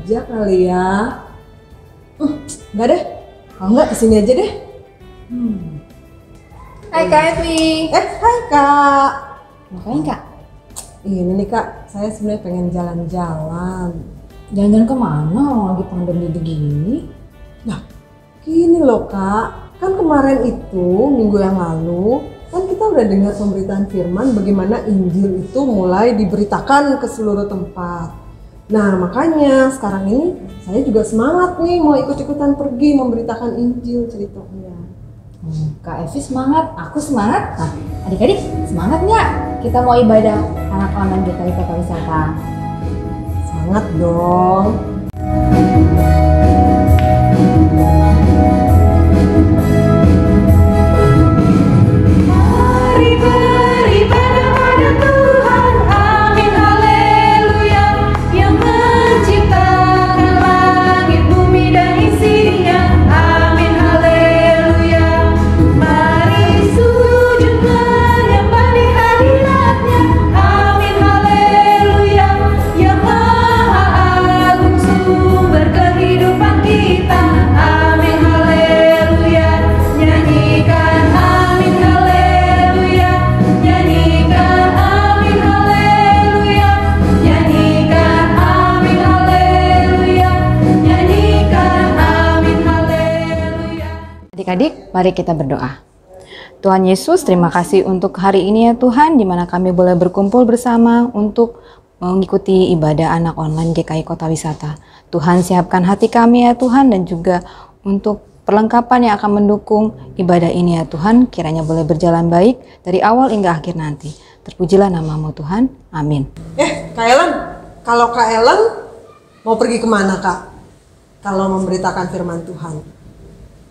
aja kali ya. Enggak deh, kalau enggak kesini aja deh. Hai Kak Evi. Hai Kak. Ngapain Kak? Ini nih Kak, saya sebenarnya pengen jalan-jalan. Jalan-jalan kemana? Orang lagi pandemi begini. Nah, gini loh Kak, kan kemarin itu minggu yang lalu kan kita udah dengar pemberitaan firman bagaimana Injil itu mulai diberitakan ke seluruh tempat. Nah makanya sekarang ini saya juga semangat nih mau ikut-ikutan pergi memberitakan Injil ceritanya. Kak Evi semangat, aku semangat. Nah adik-adik semangat nggak? Kita mau ibadah anak online GKI Kota Wisata. Semangat dong. Adik-adik, mari kita berdoa. Tuhan Yesus, terima kasih untuk hari ini ya Tuhan, di mana kami boleh berkumpul bersama untuk mengikuti ibadah anak online GKI Kota Wisata. Tuhan siapkan hati kami ya Tuhan, dan juga untuk perlengkapan yang akan mendukung ibadah ini ya Tuhan, kiranya boleh berjalan baik dari awal hingga akhir nanti. Terpujilah namamu Tuhan, amin. Kak Ellen, kalau Kak Ellen mau pergi kemana Kak? Kalau memberitakan firman Tuhan?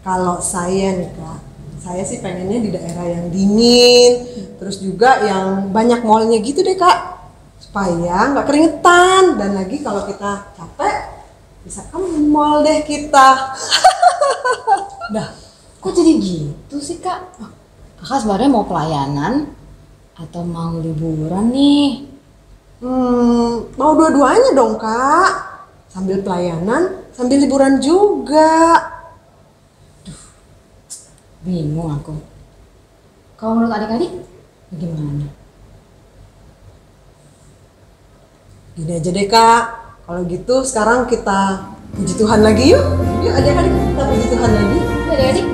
Kalau saya nih Kak, saya sih pengennya di daerah yang dingin, terus juga yang banyak mallnya gitu deh Kak, supaya nggak keringetan, dan lagi kalau kita capek bisa ke mall deh kita. Dah, kok jadi gitu sih Kak? Kakak sebenarnya mau pelayanan atau mau liburan nih? Mau dua-duanya dong Kak, sambil pelayanan, sambil liburan juga. Bingung aku. Kalau menurut adik-adik bagaimana? Gini aja deh Kak, kalau gitu sekarang kita puji Tuhan lagi yuk. Yuk adik-adik kita puji Tuhan lagi. Adik-adik.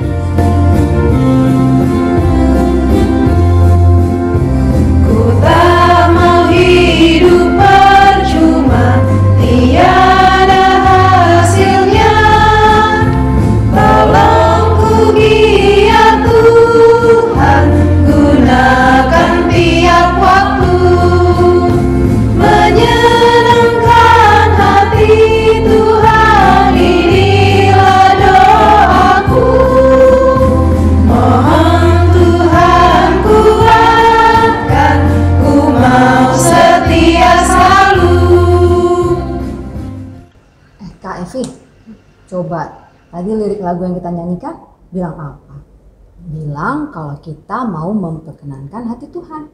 Ku tak mau hidup percuma, tiada hasilnya. Tolong ku giat Tuhan, gunakan tiap waktu, menyenangkan hati Tuhan, inilah doaku. Mohon Tuhan kuatkan, ku mau setia selalu. Kak Evi, coba tadi lirik lagu yang kita nyanyikan bilang apa? Bilang kalau kita mau memperkenankan hati Tuhan.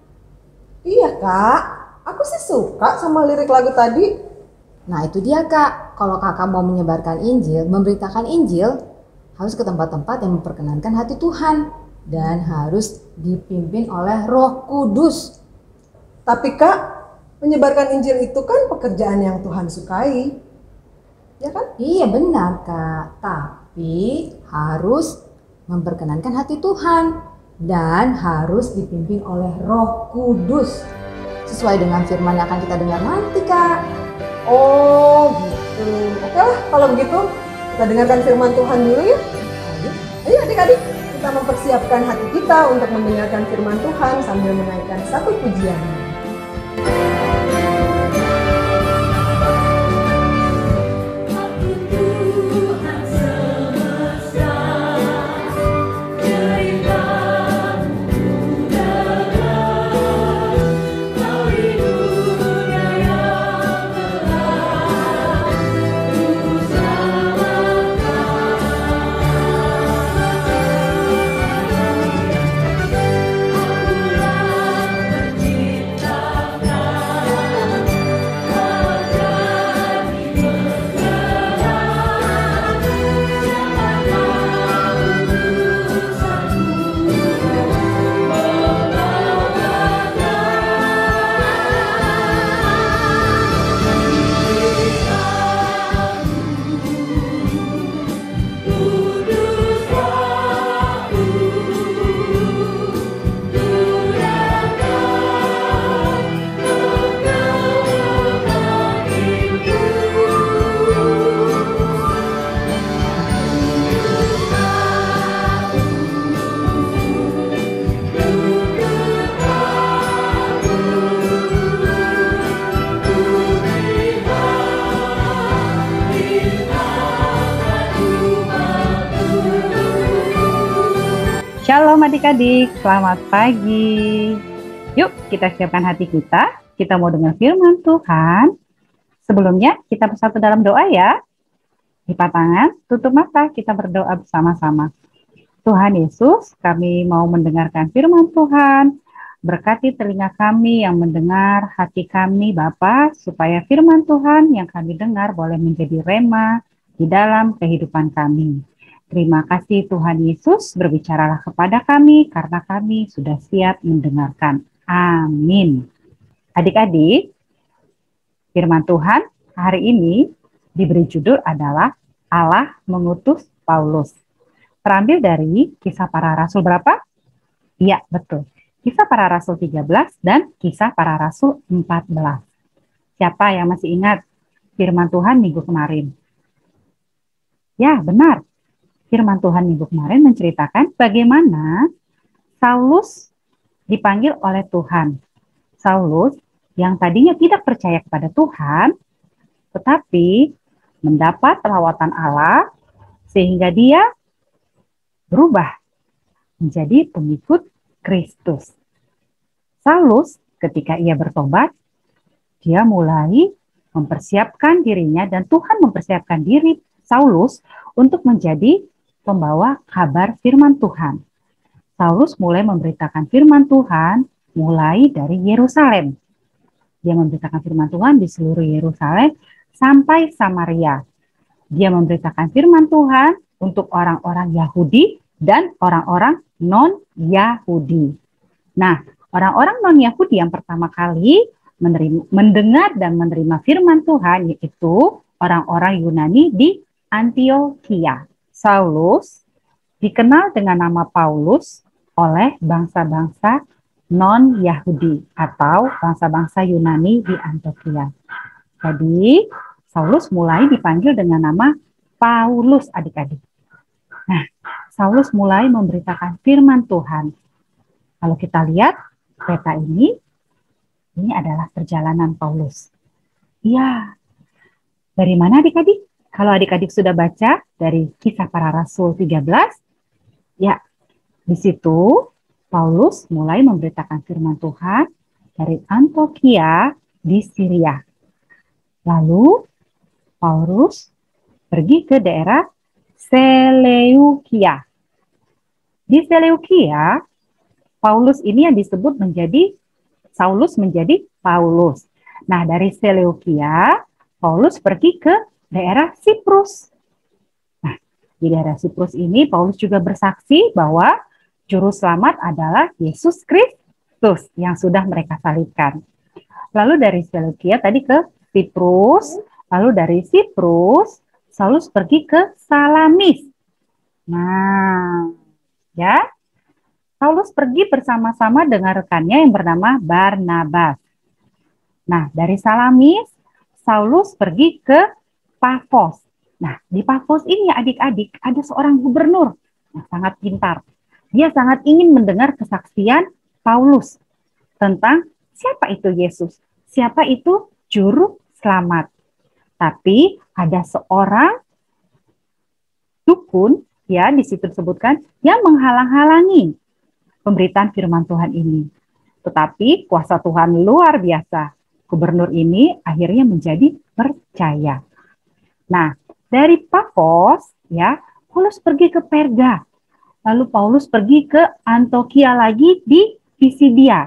Iya Kak, aku sih suka sama lirik lagu tadi. Nah itu dia Kak, kalau kakak mau menyebarkan Injil, memberitakan Injil, harus ke tempat-tempat yang memperkenankan hati Tuhan. Dan harus dipimpin oleh Roh Kudus. Tapi Kak, menyebarkan Injil itu kan pekerjaan yang Tuhan sukai, ya kan? Iya benar Kak, tapi harus memperkenankan hati Tuhan. Dan harus dipimpin oleh Roh Kudus. Sesuai dengan firman yang akan kita dengar nanti Kak. Oh gitu. Oke lah kalau begitu kita dengarkan firman Tuhan dulu ya. Ayo adik-adik, kita mempersiapkan hati kita untuk mendengarkan firman Tuhan sambil menaikkan satu pujian. Cinta Shalom adik-adik, selamat pagi. Yuk kita siapkan hati kita mau dengar firman Tuhan. Sebelumnya kita bersatu dalam doa ya. Lipat tangan, tutup mata, kita berdoa bersama-sama. Tuhan Yesus, kami mau mendengarkan firman Tuhan. Berkati telinga kami yang mendengar, hati kami Bapa, supaya firman Tuhan yang kami dengar boleh menjadi rema di dalam kehidupan kami. Terima kasih Tuhan Yesus, berbicaralah kepada kami karena kami sudah siap mendengarkan. Amin. Adik-adik, firman Tuhan hari ini diberi judul adalah Allah mengutus Paulus. Terambil dari Kisah Para Rasul berapa? Iya, betul. Kisah Para Rasul 13 dan Kisah Para Rasul 14. Siapa yang masih ingat firman Tuhan minggu kemarin? Ya, benar. Firman Tuhan minggu kemarin menceritakan bagaimana Saulus dipanggil oleh Tuhan. Saulus yang tadinya tidak percaya kepada Tuhan, tetapi mendapat lawatan Allah sehingga dia berubah menjadi pengikut Kristus. Saulus ketika ia bertobat, dia mulai mempersiapkan dirinya dan Tuhan mempersiapkan diri Saulus untuk menjadi pembawa kabar firman Tuhan. Saulus mulai memberitakan firman Tuhan mulai dari Yerusalem. Dia memberitakan firman Tuhan di seluruh Yerusalem sampai Samaria. Dia memberitakan firman Tuhan untuk orang-orang Yahudi dan orang-orang non-Yahudi. Nah, orang-orang non-Yahudi yang pertama kali mendengar dan menerima firman Tuhan yaitu orang-orang Yunani di Antiokhia. Saulus dikenal dengan nama Paulus oleh bangsa-bangsa non-Yahudi atau bangsa-bangsa Yunani di Antiokhia. Jadi, Saulus mulai dipanggil dengan nama Paulus, adik-adik. Nah, Saulus mulai memberitakan firman Tuhan. Kalau kita lihat peta ini adalah perjalanan Paulus. Ya, dari mana adik-adik? Kalau adik-adik sudah baca dari Kisah Para Rasul 13, ya, di situ Paulus mulai memberitakan firman Tuhan dari Antiokhia di Syria. Lalu Paulus pergi ke daerah Seleukia. Di Seleukia, Paulus ini yang disebut menjadi Saulus menjadi Paulus. Nah, dari Seleukia, Paulus pergi ke daerah Siprus. Nah, di daerah Siprus ini Paulus juga bersaksi bahwa juru selamat adalah Yesus Kristus yang sudah mereka salibkan. Lalu dari Seleukia tadi ke Siprus, lalu dari Siprus Saulus pergi ke Salamis. Nah, ya, Saulus pergi bersama-sama dengan rekannya yang bernama Barnabas. Nah, dari Salamis Saulus pergi ke Pafos. Nah, di Pafos ini adik-adik ada seorang gubernur yang sangat pintar. Dia sangat ingin mendengar kesaksian Paulus tentang siapa itu Yesus, siapa itu juru selamat. Tapi ada seorang dukun, ya di situ disebutkan, yang menghalang-halangi pemberitaan firman Tuhan ini. Tetapi kuasa Tuhan luar biasa. Gubernur ini akhirnya menjadi percaya. Nah, dari Pafos, ya, Paulus pergi ke Perga. Lalu Paulus pergi ke Antiokhia lagi di Pisidia.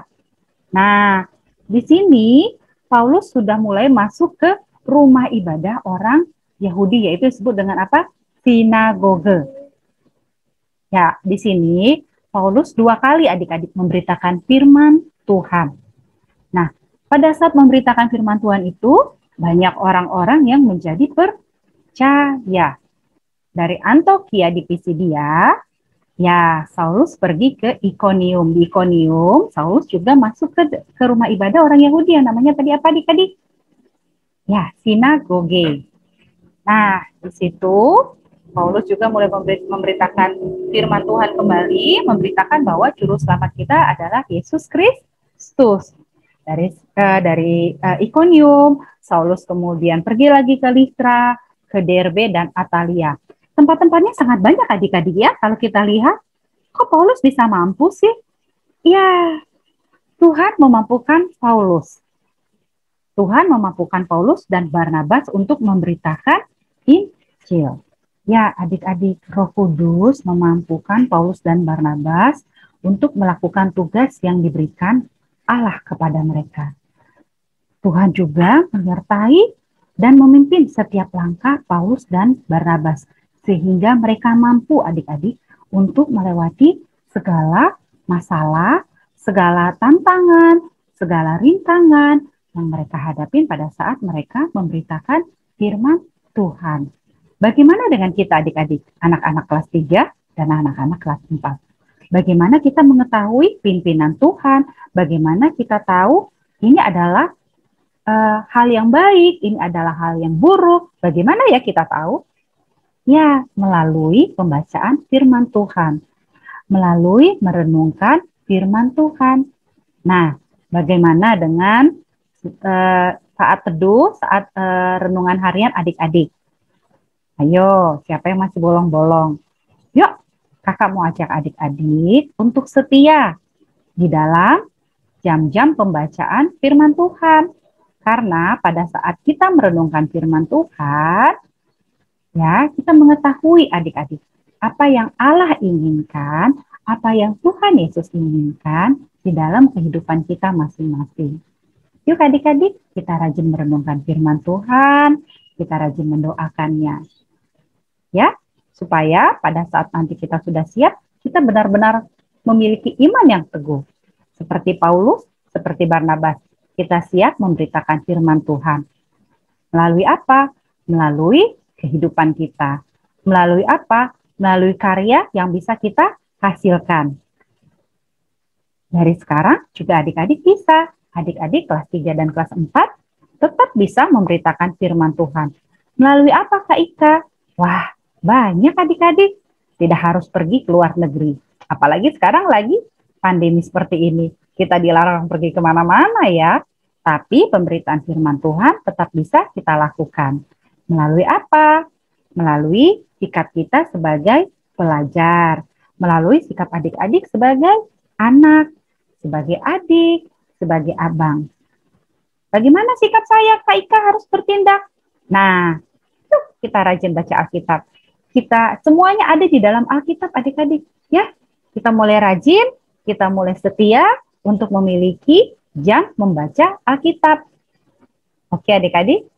Nah, di sini Paulus sudah mulai masuk ke rumah ibadah orang Yahudi, yaitu disebut dengan apa? Sinagoge. Ya, di sini Paulus 2 kali adik-adik memberitakan firman Tuhan. Nah, pada saat memberitakan firman Tuhan itu, banyak orang-orang yang menjadi percaya. Dari Antiokhia di Pisidia, ya Saulus pergi ke Ikonium. Di Ikonium, Saulus juga masuk ke rumah ibadah orang Yahudi yang namanya tadi apa adik-adik? Ya, sinagoge. Nah, di situ Paulus juga mulai memberitakan firman Tuhan kembali, memberitakan bahwa juru selamat kita adalah Yesus Kristus. Dari Ikonium, Saulus kemudian pergi lagi ke Listra, ke Derbe dan Atalia. Tempat-tempatnya sangat banyak adik-adik ya, kalau kita lihat kok Paulus bisa mampu sih? Ya, Tuhan memampukan Paulus. Tuhan memampukan Paulus dan Barnabas untuk memberitakan Injil. Ya, adik-adik, Roh Kudus memampukan Paulus dan Barnabas untuk melakukan tugas yang diberikan Allah kepada mereka. Tuhan juga menyertai dan memimpin setiap langkah Paulus dan Barnabas, sehingga mereka mampu adik-adik untuk melewati segala masalah, segala tantangan, segala rintangan yang mereka hadapin pada saat mereka memberitakan firman Tuhan. Bagaimana dengan kita adik-adik, anak-anak kelas 3 dan anak-anak kelas 4? Bagaimana kita mengetahui pimpinan Tuhan? Bagaimana kita tahu ini adalah hal yang baik, ini adalah hal yang buruk? Bagaimana ya kita tahu? Ya, melalui pembacaan firman Tuhan, melalui merenungkan firman Tuhan. Nah, bagaimana dengan saat teduh, saat renungan harian adik-adik? Ayo, siapa yang masih bolong-bolong? Yuk, kakak mau ajak adik-adik untuk setia di dalam jam-jam pembacaan firman Tuhan. Karena pada saat kita merenungkan firman Tuhan, ya, kita mengetahui adik-adik apa yang Allah inginkan, apa yang Tuhan Yesus inginkan di dalam kehidupan kita masing-masing. Yuk adik-adik, kita rajin merenungkan firman Tuhan, kita rajin mendoakannya. Ya, supaya pada saat nanti kita sudah siap, kita benar-benar memiliki iman yang teguh. Seperti Paulus, seperti Barnabas, kita siap memberitakan firman Tuhan. Melalui apa? Melalui kehidupan kita. Melalui apa? Melalui karya yang bisa kita hasilkan. Dari sekarang juga adik-adik bisa. Adik-adik kelas 3 dan kelas 4 tetap bisa memberitakan firman Tuhan. Melalui apa Kak Ika? Wah, banyak adik-adik. Tidak harus pergi ke luar negeri. Apalagi sekarang lagi pandemi seperti ini. Kita dilarang pergi kemana-mana ya. Tapi pemberitaan firman Tuhan tetap bisa kita lakukan. Melalui apa? Melalui sikap kita sebagai pelajar. Melalui sikap adik-adik sebagai anak, sebagai adik, sebagai abang. Bagaimana sikap saya, Kak Ika, harus bertindak? Nah, yuk kita rajin baca Alkitab. Kita semuanya ada di dalam Alkitab, adik-adik. Ya, kita mulai rajin, kita mulai setia untuk memiliki jam membaca Alkitab. Oke adik-adik?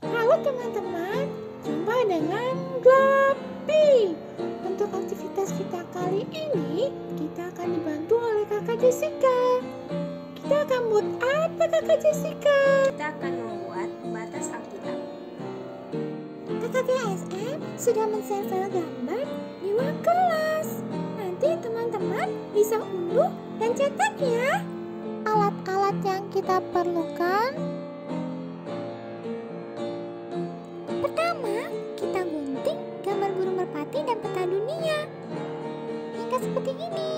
Halo teman-teman, jumpa dengan Glapi. Untuk aktivitas kita kali ini, kita akan dibantu oleh kakak Jessica. Kita akan buat apa kakak Jessica? Kita akan membuat batas Alkitab. Kakak GSM sudah men-save gambar di ruang kelas. Nanti teman-teman bisa unduh dan cetak ya. Alat-alat yang kita perlukan. Pertama, kita gunting gambar burung merpati dan peta dunia. Hingga seperti ini.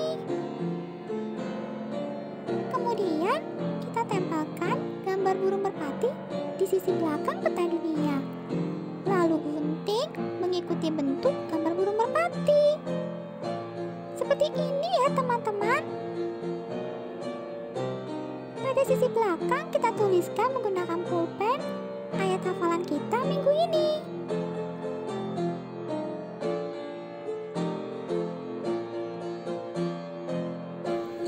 Kemudian, kita tempelkan gambar burung merpati di sisi belakang peta dunia. Lalu gunting mengikuti bentuk gambar burung merpati. Seperti ini ya teman-teman. Pada sisi belakang kita tuliskan menggunakan pulpen ayat hafalan kita minggu ini.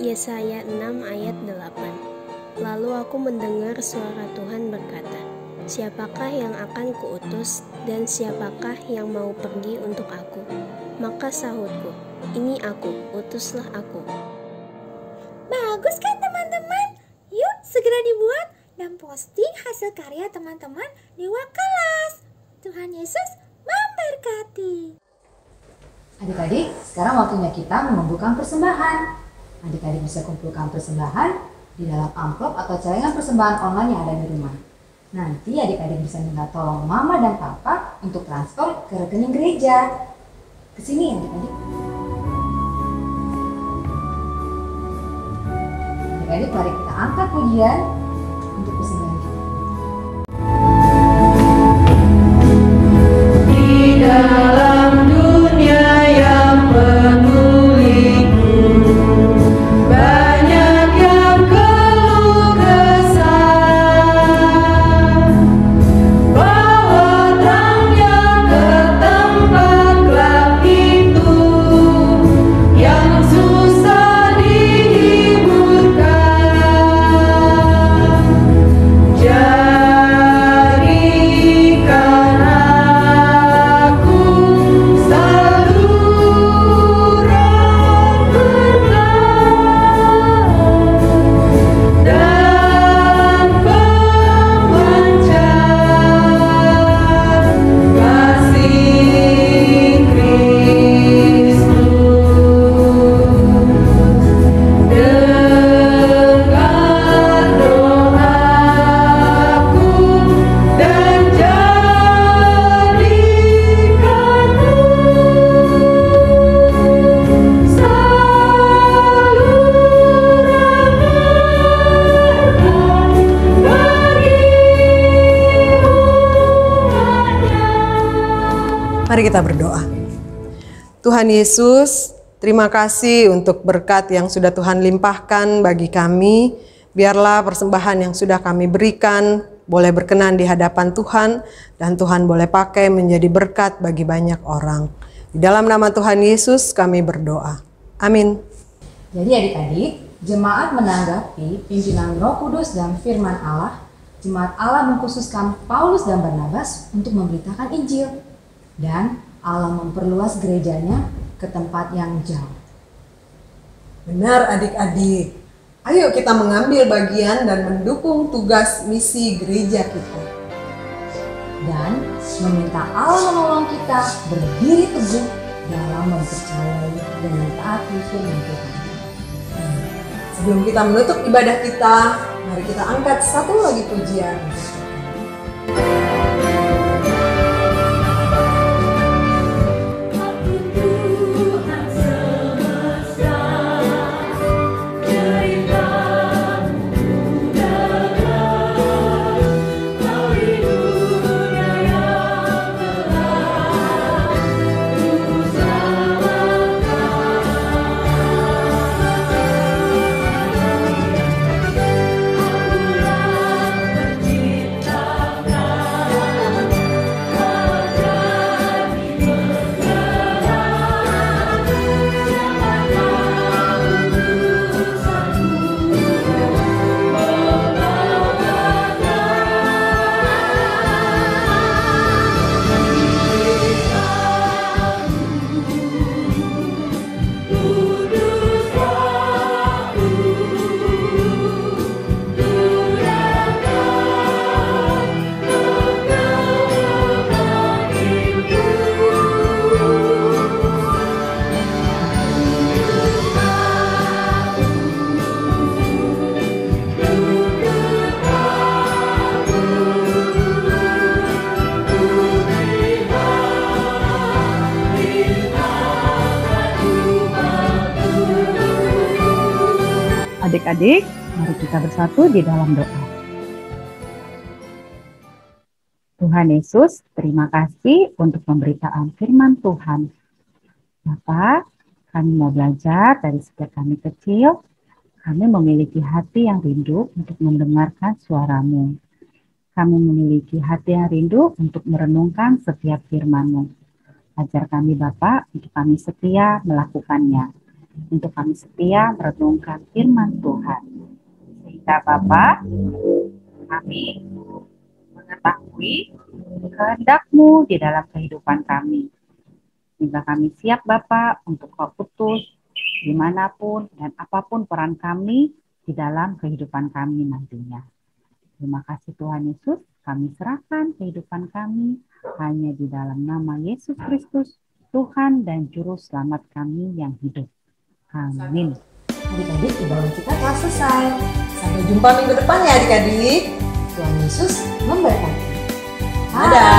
Yesaya 6 ayat 8. Lalu aku mendengar suara Tuhan berkata, siapakah yang akan kuutus dan siapakah yang mau pergi untuk aku? Maka sahutku, ini aku, utuslah aku. Bagus kan teman-teman? Yuk segera dibuat dan posting hasil karya teman-teman di Wakalas. Tuhan Yesus memberkati. Adik-adik, sekarang waktunya kita mengumpulkan persembahan. Adik-adik bisa kumpulkan persembahan di dalam amplop atau celengan persembahan online yang ada di rumah. Nanti adik-adik bisa minta tolong mama dan papa untuk transfer ke rekening gereja. Kesini adik-adik. Adik-adik, mari kita angkat pujian untuk persembahan kita. Di dalam dunia yang penuh liku, banyak yang keluh kesah. Bawa terangnya ke tempat gelap itu, yang susah dihiburkan. Jadikan aku saluran berkah dan pemancar kasih Kristus. Dengar doaku dan jadikanku saluran berkah bagi umatnya. Mari kita berdoa. Tuhan Yesus, terima kasih untuk berkat yang sudah Tuhan limpahkan bagi kami. Biarlah persembahan yang sudah kami berikan boleh berkenan di hadapan Tuhan dan Tuhan boleh pakai menjadi berkat bagi banyak orang. Di dalam nama Tuhan Yesus kami berdoa. Amin. Jadi adik-adik, jemaat menanggapi pimpinan Roh Kudus dan firman Allah. Jemaat Allah mengkhususkan Paulus dan Barnabas untuk memberitakan Injil. Dan Allah memperluas gerejanya ke tempat yang jauh. Benar adik-adik. Ayo kita mengambil bagian dan mendukung tugas misi gereja kita. Dan meminta Allah menolong kita berdiri teguh dalam mempercayai dan mentaati firman Tuhan. Sebelum kita menutup ibadah kita, mari kita angkat satu lagi pujian. Tuhan semesta, ceritamu dalam melalui dunia yang gelap, ku samakan. Akulah terciptakan menjadi bergerak, siapakah utusanmu Adik-adik, mari kita bersatu di dalam doa. Tuhan Yesus, terima kasih untuk pemberitaan firman Tuhan. Bapa, kami mau belajar dari sejak kami kecil, kami memiliki hati yang rindu untuk mendengarkan suara-Mu. Kami memiliki hati yang rindu untuk merenungkan setiap firman-Mu. Ajar kami Bapa untuk kami setia melakukannya, untuk kami setia merenungkan firman Tuhan. Sehingga Bapa, kami mengetahui kehendak-Mu di dalam kehidupan kami. Sehingga kami siap Bapa untuk Kau utus dimanapun dan apapun peran kami di dalam kehidupan kami nantinya. Terima kasih Tuhan Yesus, kami serahkan kehidupan kami hanya di dalam nama Yesus Kristus, Tuhan dan Juru Selamat kami yang hidup. Amin. Adik-adik, ibadah kita telah selesai. Sampai jumpa minggu depan ya adik-adik. Tuhan Yesus memberkati. Dadah.